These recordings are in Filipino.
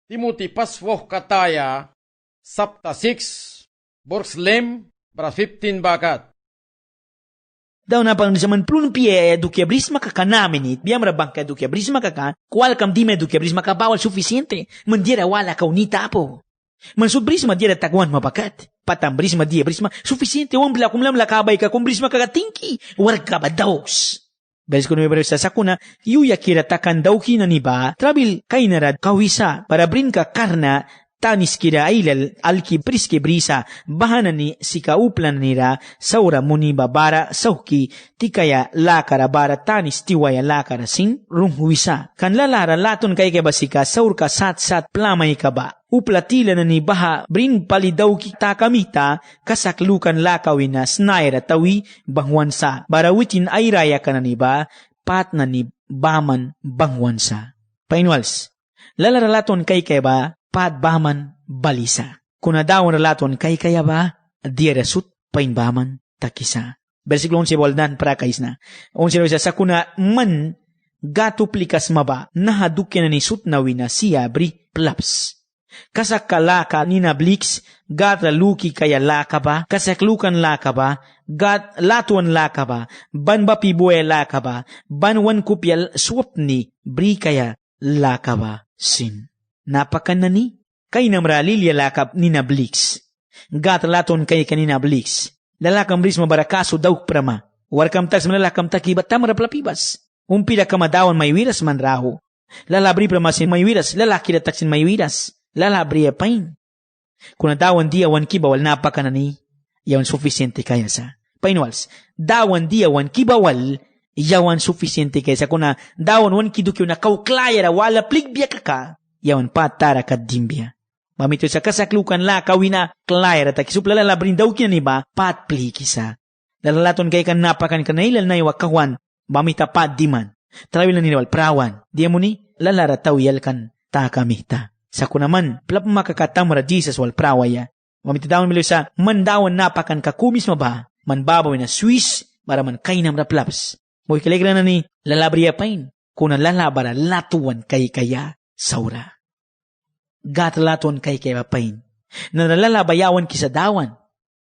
Timothy paswoh kataya, Sapta 6, Borslem, para 15 bakat. Daw na pang zaman plun pie dukia brisma kaka naminit, biyam rabang ka dukia brisma kaka, kual kam dime dukia brisma ka bawal suficiente, mandira wala ka unita po. Mansud brisma dira taguan mabakat, patam brisma dia brisma, suficiente wang bila kumlam lakabay ka kung brisma kaka tingki, war ka ba daws. Beres ko nuwebero sa sakuna, yuya kira takan daw kinaniba, trabil kainarad kawisa, para brin ka karna, tanis kira ailal alki priske brisa bahanani sikauplan nira saura muni babara sauki tikaya lakara bara tanis tiwaya lakara sin rumhuisa kan lalara laton kay basika saur ka sat plamay ka ba uplatila na ni baha brin palidaw kita kamita kasaklukan lakawina snaira tawi bangwansa barawitin ayraya kananiba pat na ni baman bangwansa painwals lalara laton kay ba pat baman balisa. Kuna daw relaton kay kaya ba, diresut pain baman takisa. Versikulo 11 waldan para kais na. 11 sa kuna man gatuplikas maba nahadukyan na ni sut na wina siya bri plaps. Kasakalaka ni na blix gatra luki kaya laka ba, kasaklukan laka ba, gat latuan laka ba, ban ba pibue laka ba, ban wan kupyal swapni bri kaya laka ba sin. Napakan na ni, kay namralilya lakap ni na blix. Gat laton kay kanina blix. Lalakam blis mabarakaso daw prama. Warkam tags malalakam takibat tamara plapibas. Umpila kamadawan may wiras man raho. Lalabri prama sin may wiras, lalaki na taksin may wiras. Lalabri pain. Kuna dawan dia wan kibawal napakan na ni, yawan suficiente kaya sa. Painwals, dawan dia wan kibawal, yawan suficiente kaya sa. Kuna dawan wan kidukyo na kauklaya ra wala pligbiya ka. Yawan patara ka dimbia. Mamito sa kasaklukan la kawina klaya rata kisupla lalabrin daw kinaniba pat plikisa. Lalalaton kay kan napakan kanailal na iwakawan mamita pat diman. Trawil na ninawal prawan. Diya mo ni lalarataw yal kan takamita. Sa kunaman plap makakatamara Jesus wal prawaya. Mamita dawan milo sa mandawan napakan kakumis maba manbabaw na Swiss para man kainam na plaps. Mo'y kaligra na ni lalabriya pain. Kuna lalabara latuan kay kaya saura. Gatlaton kay pain. Nalalabayawan kisa dawan.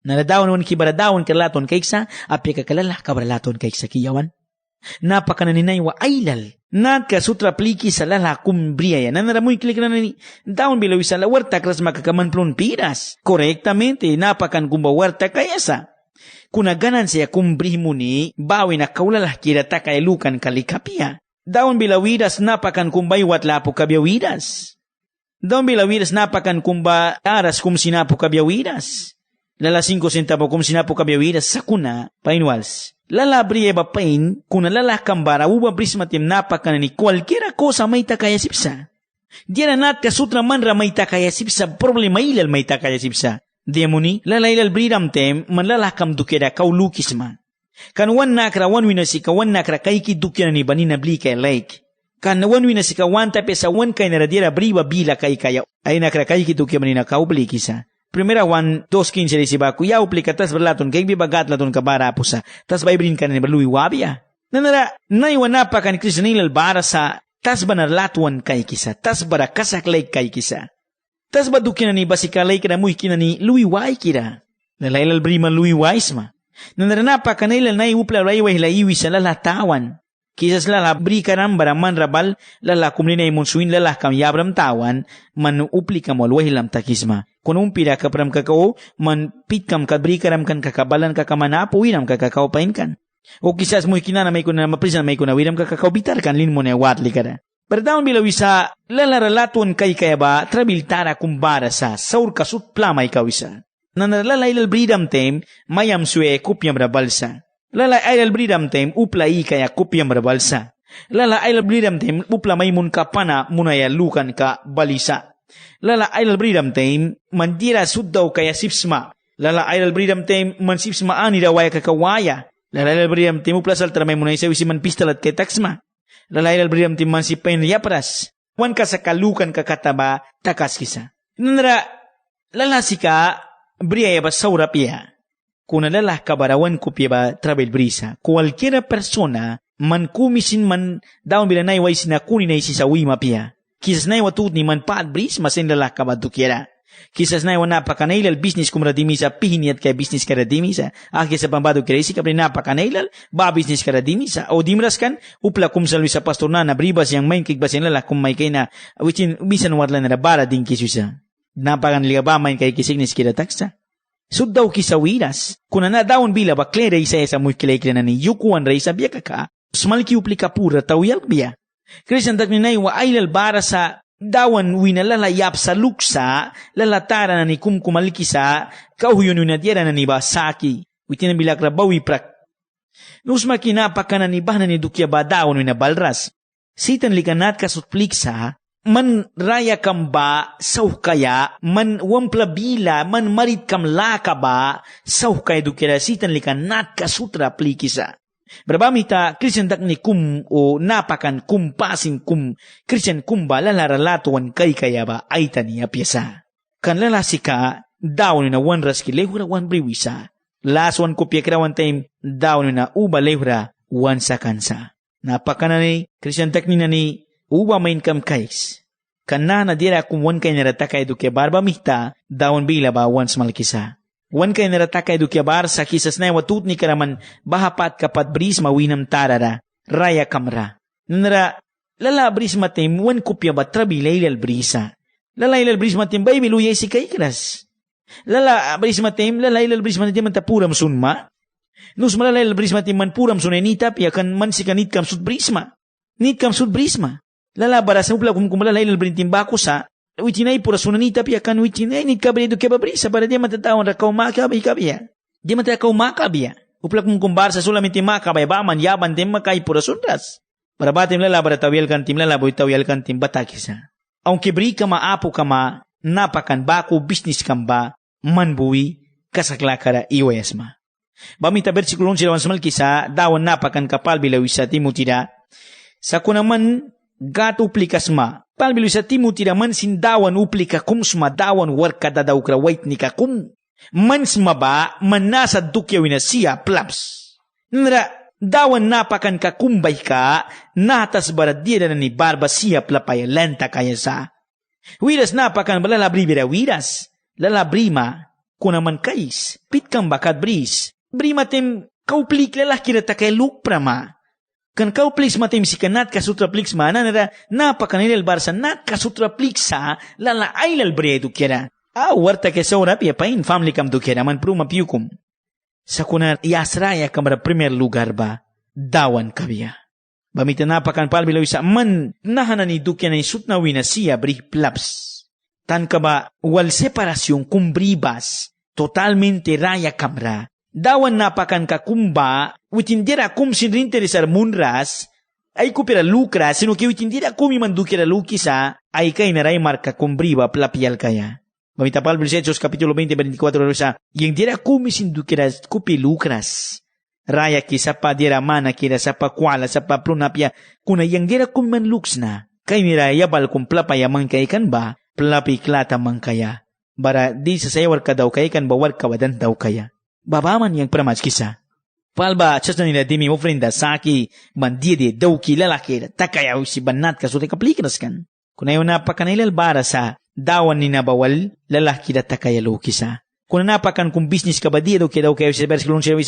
Naladawan wan kibaradawan kalaton kay sa api kakalala kabaralaton kay sa kiyawan. Napakaninay wa ailal. Nat ka sutra pliki sa lala kumbriya yan. Nanaramoy klik na ni dawan bilaw isa la warta kras makakamanplon piras. Korektamente napakan kumba warta kaya sa. Kunaganan siya kumbri mo ni bawi na kaulalah kirata kay lukan kalikapia. Dawan bilawidas napakan kumbay watlapo kabyawidas. Dawan bilawidas napakan kumba aras kum sinapo kabyawidas. Lala 5 centavo kum sinapo kabyawidas sa kuna painwals. Lala briye ba pain kuna lala kambara uba brismatim napakan ni cualquiera cosa may takaya sipsa. Diyan nat ka sutra manra may takaya sipsa problema ilal may takaya sipsa. Diyan mo ni lala ilal bridam tem manlalakam dukera kaulukis man. Kan wan nakra wan winasika wan nakra kaiki dukera ni banina blika like. Kan wan winasika wan tape sa wan kay naradira briba bila kay kaya ay nakra kaiki dukera manina kaubli kisa. Primera Juan 2:15 dice ba kuya uplika tas berlaton kay bibagat laton kabara pusa tas baybrin kan ni berluwi wabia. Nanara naiwan napakan Kristanilal bara sa tas banar latuan kay kisa tas bara kasaklay kay kisa. Tas badukina ni basikalay kana muy kinani luwi wai kira. Nalailal brima luwi wais ma. Nanaranapakan nila na iupla raiway laiwi sa lalatawan. Kisas lala bri karam baraman rabal lala kumlina imonsuin lala kam yabram tawan man upli kam walway lam takisma. Kung umpira ka pram kakao man pit kam kabri karam kan kakabalan kakamanapo winam kakakao pain kan. O kisas mo ikinana may kuna maprisan may kuna wiram kakakao bitar kan lin mo na watli kada. Berdaun bilawi sa lala relatuan kay kaya ba trabil tara kumbara sa saur kasut plamay kawisa. Nanalala ilal bridam tem mayam sue kupyam rabalsa. Lala ilal bridam tem uplai kaya kupyam rabalsa. Lala ilal bridam tem upla maymun kapana munaya lukan ka balisa. Lala ilal bridam tem mandira suddaw kaya sipsma. Lala ilal bridam tem man sipsma ani rawaya kakawaya. Lala ilal bridam tem upla saltra maymunay sa wisiman pistalat kay taksma. Lala ilal bridam tem man sipain yapras. Wan ka sa kalukan kakataba takas kisa. Nanara lala sika Bria ba saurapia. Kung nalalah kabarawan ko ba travel brisa, cualquiera persona man kumisin man daon bila naiway sinakuni na isi sa wima pia. Kisas na watut ni man paat bris masin lalaka ba dukiera. Kisas na napakanailal business kum radimisa pihiniat kay business ka radimisa. Aki sa pambado kiresi kapri napakanailal ba business ka radimisa. O dimras kan upla kum salwi sa pastor na bribas yang main kikbasin lala kum may kay na wichin bisan warla na bara din kisusa. Napakanliga ba main kay kisignis kira taksa. Sud daw kisawiras. Kuna na daon bila ba klere isa muy kilay na ni yukuan ray sa biya kaka. Smalki uplika pura tawiyal biya. Kristian takni na wa ailal bara sa dawan winalalayap sa luksa, lalatara na ni kumkumalikisa, kauhuyon na tiyera na ni basaki, witin ang bilakra bawi prak. Nusma kinapaka na ni bahna ni dukya ba dawan winabalras. Sitan likanat kasutpliksa, man raya kam ba, sauh kaya, man wamplabila, man marit kam laka ba, sauh kaya dukya sitan likanat kasutra plikisa. Berbamita Christian tak ni kum o napakan kum pasing kum Christian kumba lalaralatuan kay kaya ba ay taniya piyasa. Kan lalasika dawn na wan raski lehura wan briwisa. Laswan ko piyakirawan time dawn na uba lehura wan sa kansa. Napakan na ni Christian tak ni na ni uba main kam kais. Kana na dira kum wan kay narata kay duke barbamita dawn bila ba wan smalkisa. Wan kay narata kay dukyabar sa kisas na watut ni karaman bahapat kapat bris mawinam tarara, raya kamra. Nara, lala bris matim, wan kupya ba trabi laylal brisa. Lala ilal bris matim, bay biluyay si kaikras. Lala bris matim, lala ilal bris matim, man tapuram sunma. Nus malala ilal bris matim, man puram sunenita, piya kan man si kanit kam sud brisma. Nit kam sud brisma. Lala barasa upla kumkumala ilal brintim bako sa, witinay pura sunanita piya kan witinay nit kabrido kaya babrisa para di matatawan ra kau makabiya. Di matakau makabiya. Uplak mong kumbar sa sulaminti makabay ba man yaban din makay pura sundas. Para batim lala para tawyal kan tim lala boy tawyal kan tim batakisa. Ang kibri ka maapo ka ma napakan bako business kan ba manbuwi kasaklakara iwayasma. Bamita versikulo 11 samal kisa dawan napakan kapal bilawisa timutira. Sa kunaman gato plikas ma palbilu sa Timothy man sindawan uplika kum sumadawan warka dadaw krawait ni kakum. Man smaba man nasa dukyaw na siya plaps. Nara dawan napakan kakumbay ka natas baradira na ni barba siya plapaya lenta kaya sa. Wiras napakan balalabri bira wiras. Lalabrima kunaman kais pitkang bakat bris. Brima tem kauplik lalaki na takay lukpra ma. Kan kau plis matim si kanat kasutra pliks mana nara napakanilal barsa nat kasutra pliksa lala ailal bredu kera. Warta ke saura pia pain family kam do kera man pruma piukum. Sa kuna yasraya kamara primer lugar ba dawan kabia. Bamita napakan palbilaw isa man nahanani dukya na isut na wina siya brih plaps. Tan ka ba wal separasyon kumbribas totalmente raya kamra. Dawan napakan kakumba, witindira kum sinrinteresar munras, ay kupira lukra, sino que witindira kum imandukira lukisa, ay kay naray marka kumbriba plapial kaya. Mamitapal Hechos kapitulo 20, 24 sa, yung dira kum isindukira kupi lukras. Raya ki sa pa dira mana kira sa pa kwala sa pa prunapya, kuna yung dira kum man luks na, kay niraya bal kum plapaya man kay kan ba, plapi klata man kaya. Bara di sa sayawar ka daw kay kan bawar kawadan daw kaya. Babaman yang pramaj kisa. Palba chas na nila dimi ofrenda saki mandidi dawki lalaki takayaw si banat kasuti kaplikinas kan. Kunayo napakanilal bara sa dawan ni nabawal lalaki da takayalo kisa. Kuna napakan kung business ka ba di daw kayo sa versikulo siya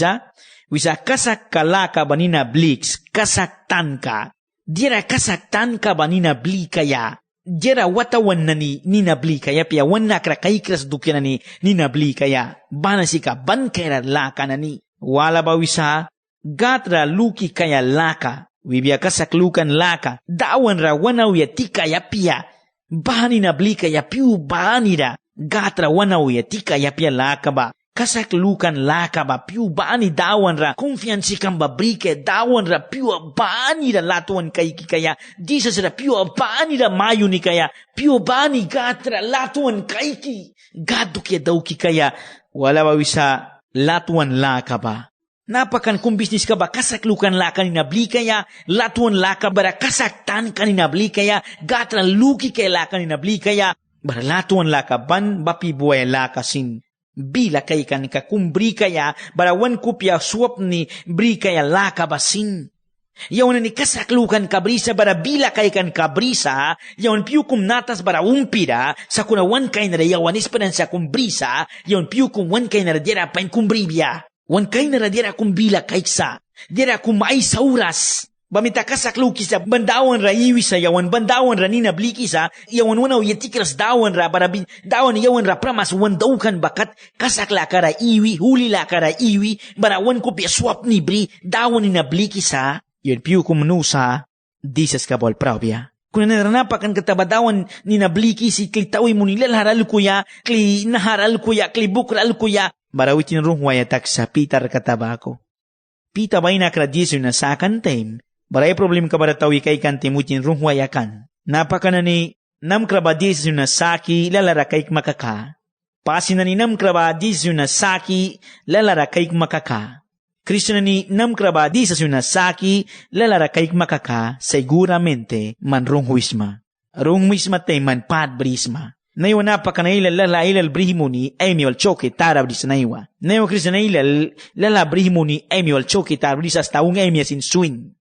wisa kasak kalaka ba nina blix kasaktan ka. Dira kasaktan ka ba nina bli kaya. Jera watawan na ni ninabli kaya piya wan nakra kaikras dukya na ni ninabli kaya bana sika ban kaya laka na ni wala ba wisa gatra luki kaya laka wibya kasaklukan laka dawan ra wanaw ya tika ya piya bani nabli kaya piu bani ra gatra wanaw ya tika ya piya laka ba kasaklukan laka ba piu bani dawan ra konfiansi kan ba brike dawan ra piu bani ra latuan kay kaya Jesus ra piu bani ra mayu ni kaya piu bani gatra latuan kay ki gaduk ya daw ki kaya wala ba wisa latuan laka ba napakan kung business ka ba kasaklukan laka ni nabli kaya latuan laka bara kasaktan ka ni nabli kaya gatra luki kay laka ni nabli kaya bara latuan laka ban bapi buhay laka sin bila kay kan kakumbri kaya barawan kupya swap ni bri kaya laka basin. Yawan ni kasaklukan kabrisa bara bila kay kan kabrisa, yawan piukum natas bara umpira, sa kuna wan kay na yawan esperansa kumbrisa, yawan piukum wan kay na dira pain kumbribya. Wan kay na dira kumbila kaysa, dira kumay sauras. Bamita kasakluki sa bandawan ra iwi sa yawan bandawan ra nina bliki sa, yawan wanaw yetikras dawan ra bara dawan yawan ra pramas wan daukan bakat kasakla kara iwi, huli la kara iwi, bara wan kopya swap ni bri, dawan ni na bliki sa, yun piu kumunusa, disas kabol prawya. Kung nanaranapakan katabadawan ni nabliki si kli tawi mo nilal haral kuya, kli naharal kuya, kli bukral kuya, barawitin ruhwaya tak sa pitar katabako. Pita bay nakradisyo na sa kantem, baray problem ka baratawi kay kantimutin ruhwaya kan. Napakana ni namkrabadisyo na saki lalarakay makaka. Pasin na ni namkrabadisyo na saki lalarakay makaka. Kristo na ni namkrabadi sa sunasaki lalarakay makaka seguramente man runghuisma. Runghuisma te man padbrisma. Naiwa napakanailal lalailal brihimuni ay miwal choke tarabris naiwa. Naiwa Kristo nailal lalabrihimuni ay miwal choke tarabris hasta un ay miyasin swin.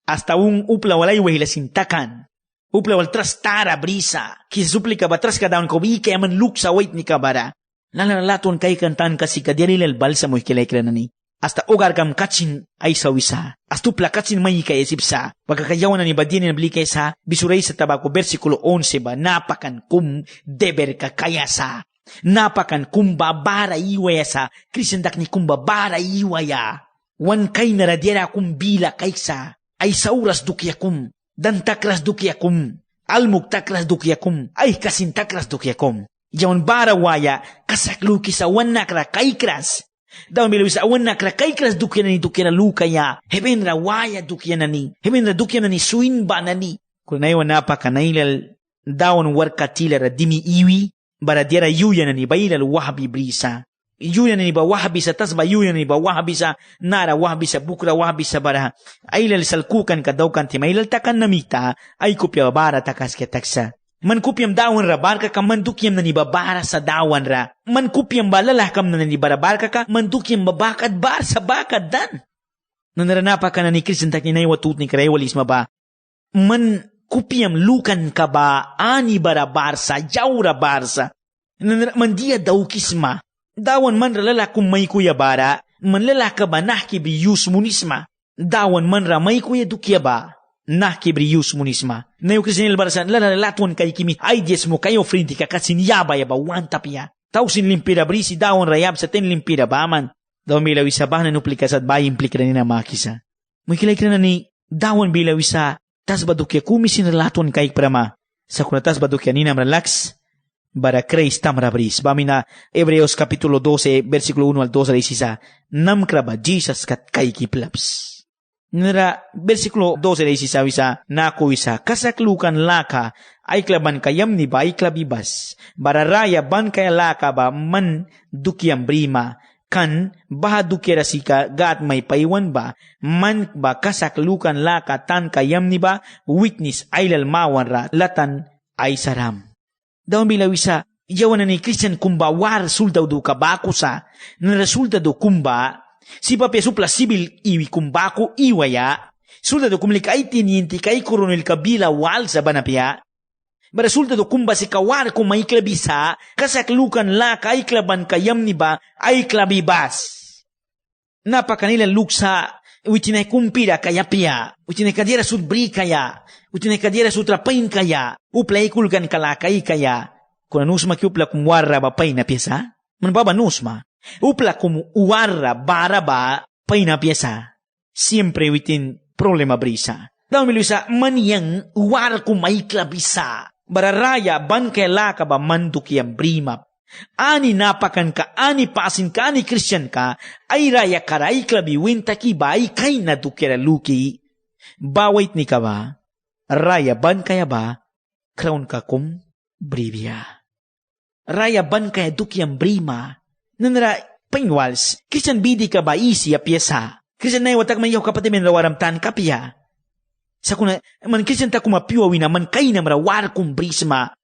Hasta un upla walay wahila sintakan. Upla wal tras tarabrisa. Kisa suplika ba tras kadaon ko bika yaman luksa wait ni kabara. Lalalaton kay kantan kasi kadyarilal balsa mo ikilay ni. Hasta ogar kam kachin ay sawisa. Astupla kachin may kay esipsa. Pagkakayawan na ni Badin na bli sa bisuray sa tabako versikulo 11 ba napakan kum deber kakayasa. Napakan kum babara iwaya sa krisendak ni kum babara iwaya. Wan kay naradiera kum bila kaysa ay sauras dukyakum. Dan takras dukyakum. Almug takras dukyakum. Ay kasin takras dukyakum. Yawan bara waya kasakluki sa wan nakra kaykras. Daw bilo sa awan nakra kaykras dukyan na ni dukyan na lukaya. Heben ra waya dukyan na ni. Heben ra dukyan na ni suin ba na ni. Kung naiwan napakanailal dawan warkatila ra dimi iwi. Bara diara yuya na ni bailal wahabi brisa. Yuya na ni ba wahabi sa tasba yuya na ni ba wahabi sa nara wahabi sa bukra wahabi sa bara. Ailal salkukan ka daw kanti mailal takan namita ay kupya bara takas ketaksa. Man kupyam dawan ra barka ka mandukyam na ni babara sa dawan ra. Man kupyam balalakam na ni barabarka ka mandukyam babakad bar sa bakad dan. Nanaranapa ka na ni Kristian tak ni watut ni karewalis ba. Man kupyam lukan ka ba ani barabar sa jawra barsa. Man dia daw kisma. Dawan man ra lalakum may kuya bara. Man lalaka ba nahkibri yus munisma. Dawan man ra may kuya dukya ba. Nahkibri yus munisma. Nayo Kristian barasan lalalatuan kay kimi ay dies mo kayo frindi ka katsin yabay ba wantapya. Tausin limpira brisi dawan rayab sa ten limpira baman. Dawan bilaw isa ba na nuplikas at bayi implikra ni na makisa. Mukilay ka na ni dawan bilaw isa tas badukya kumisin relatuan kay prama. Sa kunatas badukya ni namralax bara Christ tamrabris. Bami na Hebreos kapitulo 12 versikulo 1 al 2 ay sisa namkraba Jesus kat kay kiplaps. Nara, versikulo 12 ay sisawi sa naku isa, kasaklukan laka, ay klaban kayam ni ba, ay klabibas. Bararaya ban kaya laka ba, man dukyam brima, kan baha dukyara sika, gat may paiwan ba, man ba kasaklukan laka, tan kayam ni ba, witness ay lalmawan ra, latan ay saram. Daw bilaw isa, yawan na ni Christian kumba war sultaw do kabako sa, na resulta do kumba, si papia supla sibil iwi kumbako iwaya, sulta do kumlikay tiniinti kay koronel kabila wal sa banapya. Resulta do kumba si kawar kung may klabisa, kasaklukan la kay klaban kayam ni ba ay klabibas. Napakanila luksa, uitinay kumpira kaya pia, uitinay kadira sudbri kaya, uitinay kadira sutrapain kaya, uplay kulkan kalakay kaya, kung anusma kiupla kumwarra ba pay na piyasa, manbaba nusma. Upla como uwarra baraba pay na piesa. Siempre witin problema brisa. Daw milusa maniyang uwar kumay klabisa. Bararaya ban kay laka ba manduk yang brima. Ani napakan ka, ani pasin ka, ani Christian ka, ay raya karay klabi winta ki ba ay kay nadukira luki. Bawait ni ka ba? Raya ban kaya ba? Crown ka kum bribya. Raya ban kaya dukyang brima. Nanara, painwals, Christian bidi ka ba isi a piyesa? Christian na iwatak man yaw kapatid men rawaramtan kapya. Sa kuna, man Christian ta kumapiwawi na man kay na marawar kong brisma.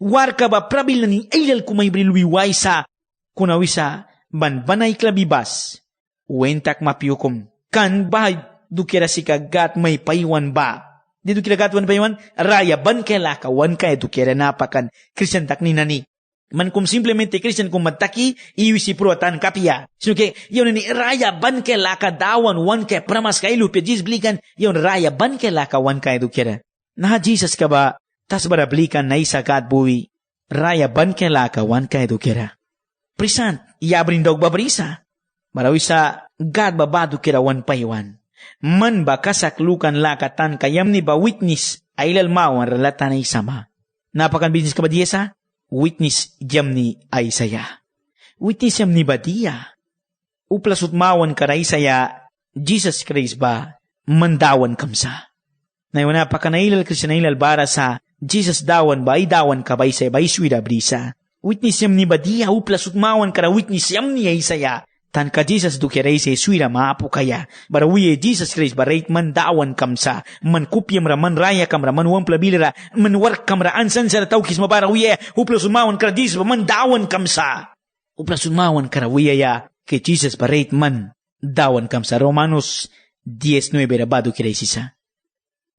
War ka ba prabil na ni ailal kumay brilwiway sa kunawisa banbanay klabibas. Uwentak mapiukom. Kan bahay dukira si kagat may paywan ba? Di dukira gat wan paywan, raya ban kela kawan kaya dukira napakan Christian takni nani. Man kung simplemente Christian kung mataki, iwisi pruatan kapia. Sino ke, yun ni raya ban kela ka dawan wan kaya pramas kaya lupi, Jesus blikan, yun raya ban kela ka wan kaya dukira. Naha Jesus ka ba, tas barablikan na isa kat buwi, raya ban kela ka wan kaya dukira. Prisan, iyabrin daw babrisa. Marawi sa God babado kirawan paywan. Man ba kasaklukan lakatan kayam ni ba witness ay lalmawan ralatan ay sama. Napakan business ka ba diya sa? Witness jam ni ay saya. Witness jam ni ba diya? Uplasut mawan karay saya, Jesus Christ ba mandawan kamsa. Ngayon napakan nailal Christian nailal bara sa Jesus dawan ba ay dawan ka ba isay ba iswida brisa. Witness jam ni ba diya? Uplasut mawan kara witness jam ni ay saya. Tan ka Jesus dukiray sa suira maapo kaya. Barawiye Jesus Christ barait man dawan kamsa. Man kupyam ra, man raya kamra, man wampla bilira, man wark kamra, ansan sa tawkis mabarawiye. Upla sumawan kara Jesus man dawan kamsa. Upla sumawan kara wiye ya. Kay Jesus barait man dawan kamsa. Romanos 10:9 ba dukiray sisa.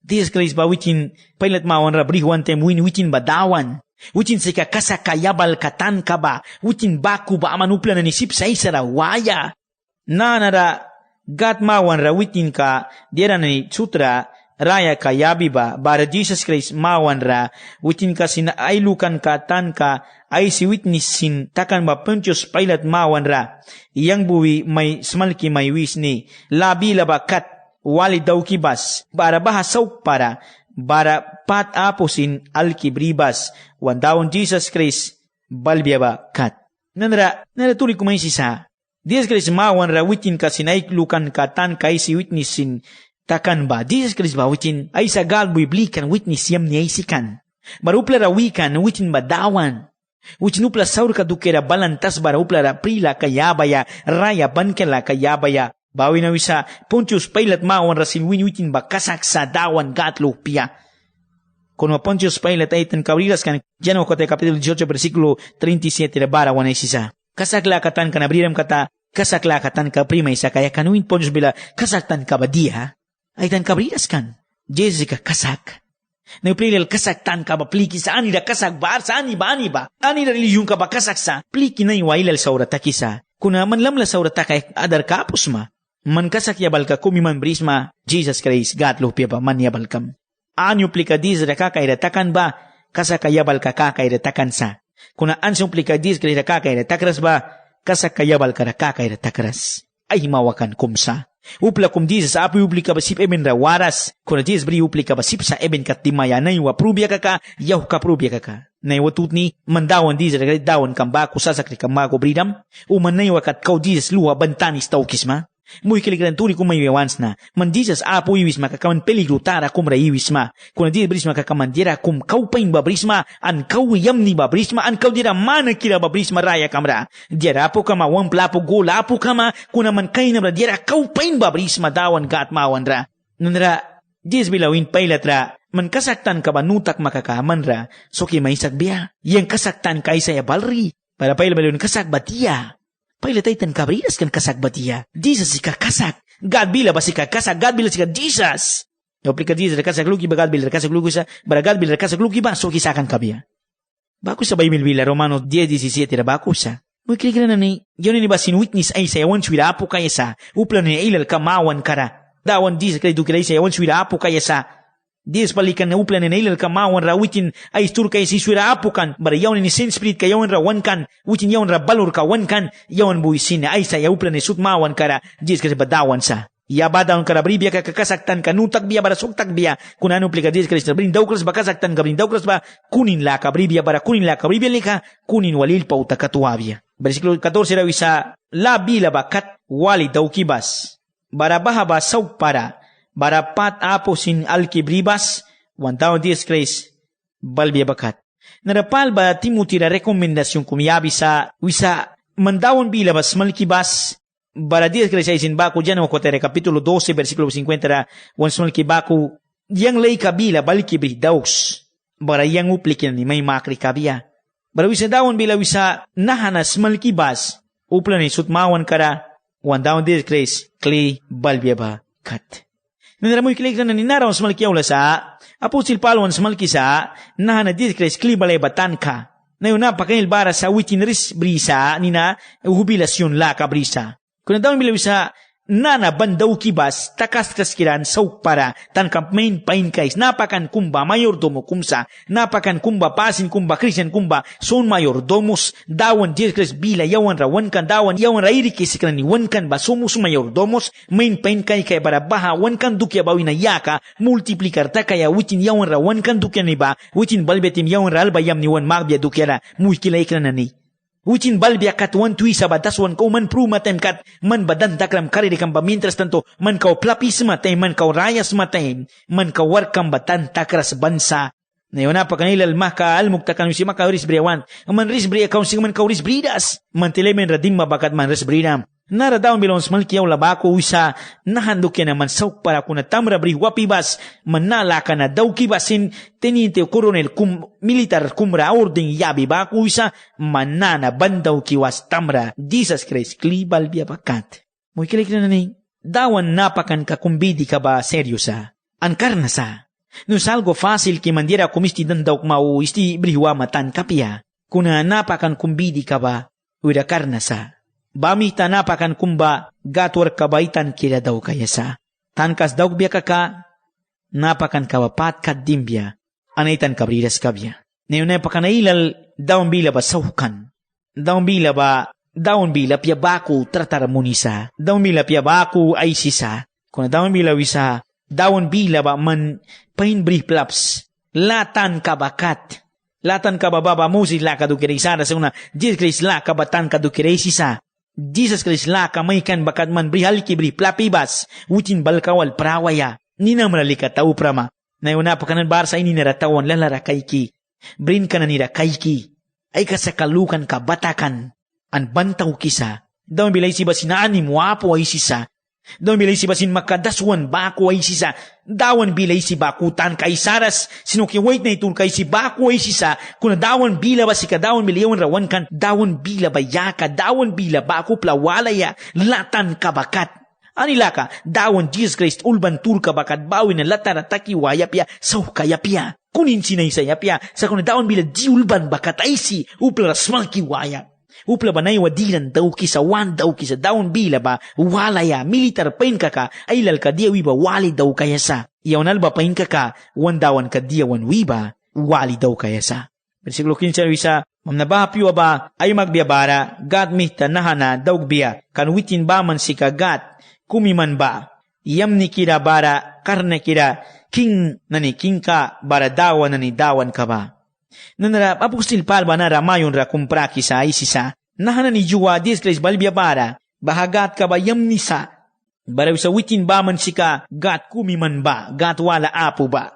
Jesus Christ ba witin pailat mawan ra brihuan tem witin ba dawan. Wutin sika kasakayabal katan ka ba? Wutin baku ba amanupla na nisip sa isara waya? Nanara gatmawan ra witin ka dira na ni sutra raya kayabi ba? Bara Jesus Christ mawan ra witin ka sinailukan katan ka ay si witness sin takan ba Pontius Pilate mawan ra. Iyang buwi may smalki may wisni labi labakat wali daw kibas bara bahasaw para bara pat aposin alkibribas wandawon Jesus Christ balbiaba kat. Nanra tuloy kumain sisa. Jesus Christ mawan ra witin ka sinaiklukan katan kay si witnessin takan ba. Jesus Christ ba witin ay sa galboy blikan witness yam ni ay sikan. Barupla ra wikan witin ba dawan. Witin upla saur ka dukera balantas bara upla ra prila kayabaya raya bankela kayabaya. Bawi na wisa, Pontius Pilate mawan rasin witin ba kasak sa dawan gatlo piya. Kung Pontius Pilate ay tan kabrilas kan, dyan ako tayo kapitulo 18 versikulo 37 na bara wanay sisa. Kasaklakatan ka na briram kata, kasaklakatan ka prima isa kaya kanuin Pontius bila, kasaktan ka ba diya? Ay tan kabrilas kan, Jessica kasak. Nagpilil kasaktan ka ba pliki sa anida kasak ba? Sa ani ba? Anida reliyong ka ba kasak sa? Pliki na iwailal sa uratakisa. Kuna man lamla sa uratakay adar kapos ma. Man kasakyabal ka kumiman brisma, Jesus Christ, gatlo piya ba, man yabal kam. Anyo plikadis ra kakairatakan ba, kasakayabal ka kakairatakan sa. Kuna ansong plikadis ka ra kakairatakaras ba, kasakayabal ka ra kakairatakras. Ay mawakan kumsa. Upla kum Jesus api upli ka basip eben ra waras. Kuna Jesus beri upli ka basip sa eben katimaya na iwa prubya ka yaw ka prubya ka. Na iwa tutni, mandawan Jesus ra dawan kamba kusasakri kamba ko bridam. Uman na iwa kat kau Jesus luha bantanis taukis ma. Muy kilikiran turi kung may iwans na. Man Jesus apo iwis makakaman peligro tara kumra iwis ma. Kung di brisma kakaman dira kum kau pain babrisma an kau yam ni babrisma an kau dira mana kira babrisma raya kamra. Dira apo kama wan plapo gola apo kama kuna man kain na dira kau pain babrisma dawan gat mawan ra. Nandra Jesus bilawin pailat ra. Man kasaktan ka ba nutak makakaman ra. So ki maisak biya. Yang kasaktan ka isa ya balri. Para pailat bilawin kasak batiya. Pailatay tan kabrilas kan kasak batiya. Jesus si kasak. God bila ba si kasak? God bila si Jesus. Aplika Jesus kasak luki ba God bila kasak luki sa? Bara God bila kasak luki ba? So kisakan kabiya. Baku sa Bible bila Romano 10:17 ra baku sa. Muy kira na ni. Yun ni ba sin witness ay sa yawan suwira apo kaya sa. Uplan ni ilal kamawan kara. Dawan Jesus kaya dukilay sa yawan suwira apo kaya sa. Dis balikan na uplan na ilal kamawan ra witin ay istur kay si suira apukan bara yawan ni sin spirit kay yawan ra wankan witin yawan ra balur ka wankan yawan buisin ay sa uplan ni sutmawan kara dis kasi badawan sa ya badawan kara bribya ka kakasaktan kanutak biya bara suktak biya kun ano plika dis kasi brin daw kras ba kasaktan ka brin daw kras ba kunin la ka bribya bara kunin la ka bribya lika kunin walil pa uta katuwabya bersikulo 14 raw isa la bila bakat wali daw kibas bara bahaba saw para barapat apo sin alkibribas, 1,000 Christ, balbia bakat. Narapal ba Timothy na rekomendasyon kumiyabi sa wisa mandawon bila bas malkibas, bara 10 Christ ay sinbako dyan, wakotere kapitulo 12, versikulo 50 ra, wans malkibako, yang lay kabila balkibri daws, bara yang uplikin ni may makri kabiya. Bara wisa dawon bila wisa nahanas malkibas, uplan ni sutmawan kara, 1,000 Christ, kli balbia bakat. Nanaramoy kilig na ninaraw sa malkiyaw sa, Aposil Paulo sa malkisa, na nadikres klibalay batan ka. Na yun na pakanil bara sa witinris brisa, nina jubilasyon la ka brisa. Kung na daw bilaw sa, nana bandaw kibas, takas kiran sauk para, tan kampain pain kais, napakan kumba, mayordomo kumsa, napakan kumba, pasin kumba, Christian kumba, son mayordomos, dawan dirkres bila, yawan rawan kan, dawan yawan rairikis kan ni wan kan ba, sumus mayordomos, main pain kay bara baha, wan kan dukya bawi na yaka, multiplikar ta kaya, witin yawan rawan kan dukya ni ba, witin balbetim yawan ralba yam ni wan magbya dukya na, muy kilay ka na ni. Ucin balbia kat wan tui sabatas wan kau man pru matem kat man badan takram kari dekam ba mintras tanto man kau plapis matem man kau rayas matem man kau warkam batan takras bansa na yun na pakanilal maka almuktakan si maka ris briawan man ris bria kau sing man kau ris bridas man tilemen radim mabakat man ris bridam nara daon bilon smalkiyaw labako uisa nahandok yan naman sauk para kuna tamra bri wapibas manalaka na daw kibasin teniente coronel militar kumra ordeng yabi bako uisa manana bandaw kiwas tamra Jesus Christ klibal biya bakat mo ikilik na naning dawan napakan ka kumbidi ka ba seryosa ankar na sa no salgo fácil ki mandira kumisti dandaw mau isti briwa matan kapia kuna napakan kumbidi ka ba uida karna sa Bami tanapakan kumba gatwar kabaitan kila daw kaya sa. Tankas daw biya kaka, napakan kawapat kadimbya, anaitan kabridas kabya. Ngayon na pakanailal daon bila ba saukan. Daon bila piya baku tratara munisa. Daon bila piya baku ay sisa. Kung daon bila wisa, daon bila ba man painbrih plaps. Latan kabakat. Latan kabababa musi la kadukiray sana sa una. Jesus Christ la kabatan kadukiray sisa. Jesus Christ la kamaikan bakat man brihal kibri plapibas utin balkawal prawaya nina malalika tau prama na yun na pakanan barsa ini naratawan lalara kaiki brin ka na nira kaiki ay kasakalukan ka batakan an bantaw kisa daw bilay si basin na anim wapo ay sisa daw bilay si basin makadaswan bako ay sisa dawan bilay si bakutan kay saras sinukiwait na itul kay si bako ay sisa kuna dawan bila ba si kadawan miliyawan rawan kan dawan bila ba yaka dawan bila bako plawalaya latan kabakat anila ka dawan Jesus Christ ulban tur kabakat bawin na latarataki wayapya saw kayapya kunin sinay sayapya sa kuna dawan bila di ulban bakat ay si upla rasmalki waya upla ba na iwadiran daw kisa wan daw kisa daon bila ba walaya militar pain kaka ay lal ka dia wiba wali daw kaya sa iyawnal ba pain kaka wan dawan ka dia wan wiba wali daw kaya sa versikulo 15 wisa mamnabahapyo ba ay magbiyabara gat mihta nahana daw biya kan witin ba man si kagat kumiman ba iyam ni kira bara karne kira king nani king ka bara dawan nani dawan ka ba nanara Apostil Paulo na ramayon ra kumpra kisa isisa nahana ni juwa diskres balbia bara bahagat ka ba yam nisa baraw sa witin ba man sika gat kumiman ba gat wala apo ba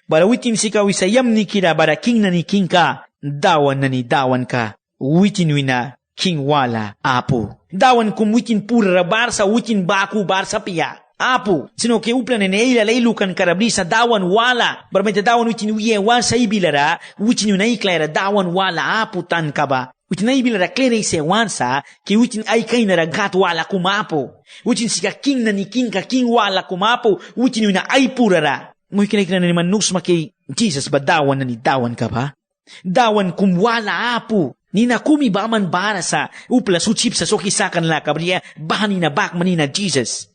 baraw witin sika wisa yam ni kira bara king na ni king ka dawan na ni dawan ka witin wina king wala apo dawan kum witin pura bar sa witin baku bar sa piya Apo, sino ke uplan ne ila lailukan karabli sa dawan wala. Barmete dawan witin wiye wan sa ibilara, witin yun ay klara dawan wala apo tan kaba. Witin ay ibilara klere se wansa, ke witin ay kay naragat wala kumapo. Witin sika king na ni king ka king wala kumapo, witin yun na ay purara. Muy kinakina na naman nusma kay Jesus ba dawan na ni dawan ka ba? Dawan kumwala apo. Nina kumi ba man bara sa upla suchip sa sokisakan la kabriya, bahani na bak manina Jesus.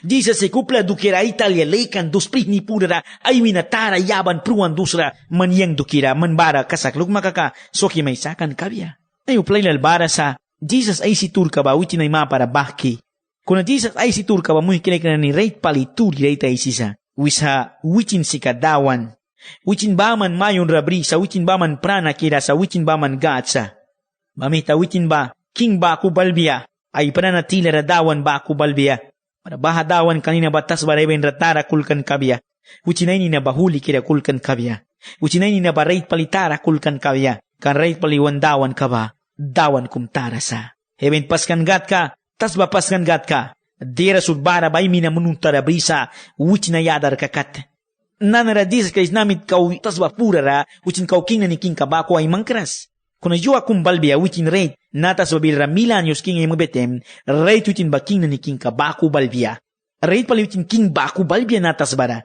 Jesus se kupla dukira Italia leikan dusprit ni pudara ay minatara yaban pruan dusra manyang dukira manbara kasaklug makaka soki may sakan kabya. Ay uplay lalbara sa Jesus ay si turka ba witin ay mapara baki. Kuna Jesus ay si turka ba muy kinek na ni rate palituri rate ay sisa. Wisa witin si kadawan. Witin ba man mayon rabri sa witin ba man prana kira sa witin ba man gatsa. Mamita witin ba king ba kubalbia ay pananatila radawan ba kubalbia. Para bahadawan kanina batas bareben ratara kulkan kabya. Uchinay ni na bahuli kira kulkan kabya. Uchinay ni na barayt palitara kulkan kabya. Kan rayt paliwandawan ka ba, dawan kumtara sa. Heben paskan gat ka, tas ba paskan gat ka. Dera sudbara bay mina mununtara brisa, uchinayadar kakat. Nanara dis kais namit kau tas ba purara, uchin kau king na ni king kabako ay mangkras. Kuna jua kumbalbia witin rate natas babilra 1000 años king ay mabetem rate witin ba king na ni king kabako balbia Rait pala itin king baku balbia natas bara.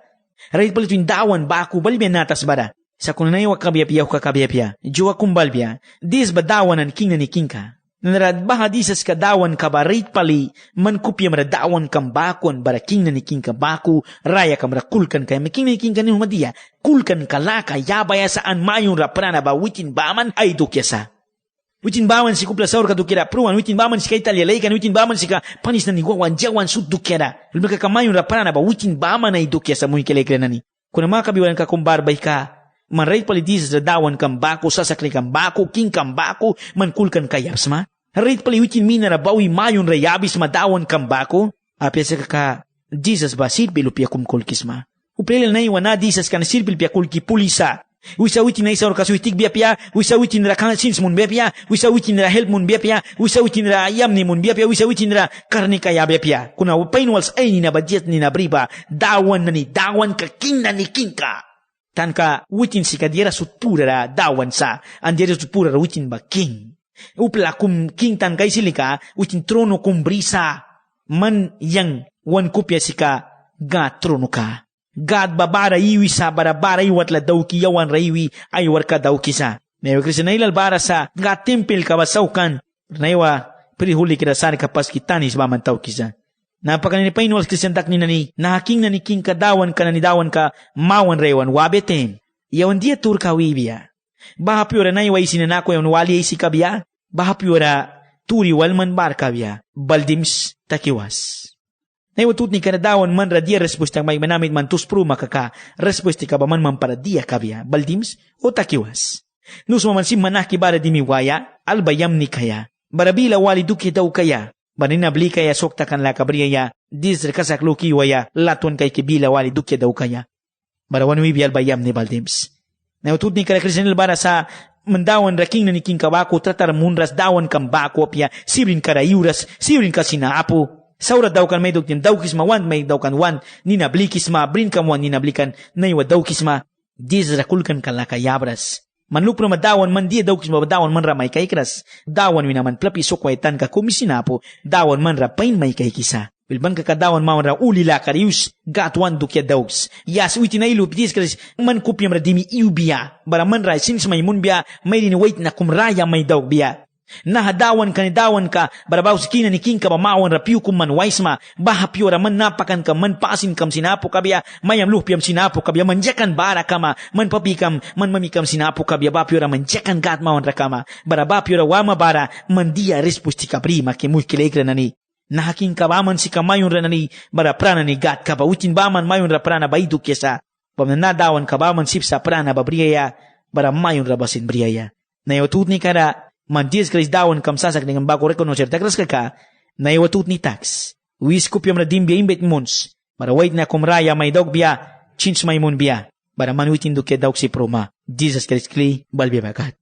Rait pala itin dawan baku balbia natas bara. Sa kunanay wa kabiapia ka kabiapia. Jua kumbalbia. Dis ba dawanan king na ni king ka. Nanarad baha disas ka dawan ka ba rait pali man kupya mara dawan kam bakon bara king na ni king ka baku raya ka mara kulkan kaya may king na ni king ka ni humadiya. Kulkan ka laka yabaya saan mayong raprana ba witin baman ay dukya sa. Witin baman si kupla saur ka dukira pruan, witin baman si ka Italia laikan, witin baman si ka panis na ni wawan jawan sud dukira. Lumika ka mayong raprana ba witin baman ay dukya sa muy kilekre na ni. Kung makabiwalan ka kumbarbay ka, man rate palitis sa dawan kang bako, sasakli kang bako, king kang bako, man kulkan kayaps ma. Rate pali witin mina rabawi mayong rayabis madawan kang bako. Apya sa ka, Jesus ba silpil upya kumkulkis ma. Uplelil na iwan na Jesus ka na silpil pya kulki pulisa. Wisa witin na isaur kasu itik biapya, wisa witin ra kansins mun biapya, wisa witin ra help mun biapya, wisa witin ra yamni mun biapya, wisa witin ra karni kaya biapya. Kuna painwals ay ni na budget ni na briba, dawan na ni dawan ka king na ni king ka. Tan ka witin si kadira sutpura ra dawan sa, andira sutpura ra witin ba king. Upla kum king tan kay silika, witin trono kum brisa, man yang wan kupya sika ga trono ka. God babara iwi sa barabara iwat la daw kiyawan raiwi ay warka daw kisa. Nayo Kristo na ilalbara sa nga tempel kabasawkan. Naiwa prihuli kira sari kapas kitanis baman taw kisa. Napakanini painwal Kristiyan tak ni nani nahaking na ni king kadawan ka na ni dawan ka mawan rewan wabeten. Yawan dia tur ka wibia. Baha piora naiwa isinanako yawan wali isi kabia. Baha piora turi walman bar kabia. Baldims takiwas. Naiwatut ni kanadawan man radia respuesta may manamit man tuspru makaka respuesta ka ba man paradia kabia baldims o takiwas. Nusma man si manaki bara dimiwaya albayam ni kaya. Barabila wali duki daw kaya. Baninabli kaya sokta kan la kabriya disr kasakluki waya latun kay kibila wali duki daw kaya. Barawan wibi albayam ni baldims. Naiwatut ni kana Kristiyan bara sa mandawan raking na ni king kabako tratar munras dawan kambako pia sibrin karayuras sibrin kasinaapo. Saura daw kan may duktin daw kisma wan may daw kan wan nina blikisma brin kam wan nina blikan naiwa daw kisma dis rakulkan kalaka yabras manlupro madawan man dia daw kisma dawan man ramay kay kras dawan winaman plapi sokway tan ka komisinapo dawan man rapain may kay kisa bilban ka kadawan mawan ra ulila karius gatwan dukya daws yas uiti na ilu pitis kras man kupyam ra dimi iubia bara man ra since may munbia may ni wait na kumraya may daw biya. Nahadawan ka ni dawan ka, barabaw sikina ni king ka mamawan rapiu kuman waisma, bahapyo raman napakan ka man pasin kam sinapo kabya, mayam lupiam sinapo kabya, manjakan bara kama, man papikam, man mamikam sinapo kabya, bapyo raman jakan gatmawan rakama, barabapyo rawama bara, mandia respusti kaprima kimuy kilekra nani. Nahaking kabaman si kamayon ranani, bara prana ni gat ka, bautin baman mayon raprana baiduk yasa, pamnanadawan kabaman sip sa prana babriyaya, bara mayon rabasin briyaya. Nayotut ni kada, mandias kris dawan kam sasak dengan bako rekonoser takras kaka na iwatut ni tax. Wis kupyam na dimbia imbet mons. Bara wait na kumraya may dog biya, chins may mun biya. Bara manuitin duke daw si proma. Jesus Christ kli balbiya bakat.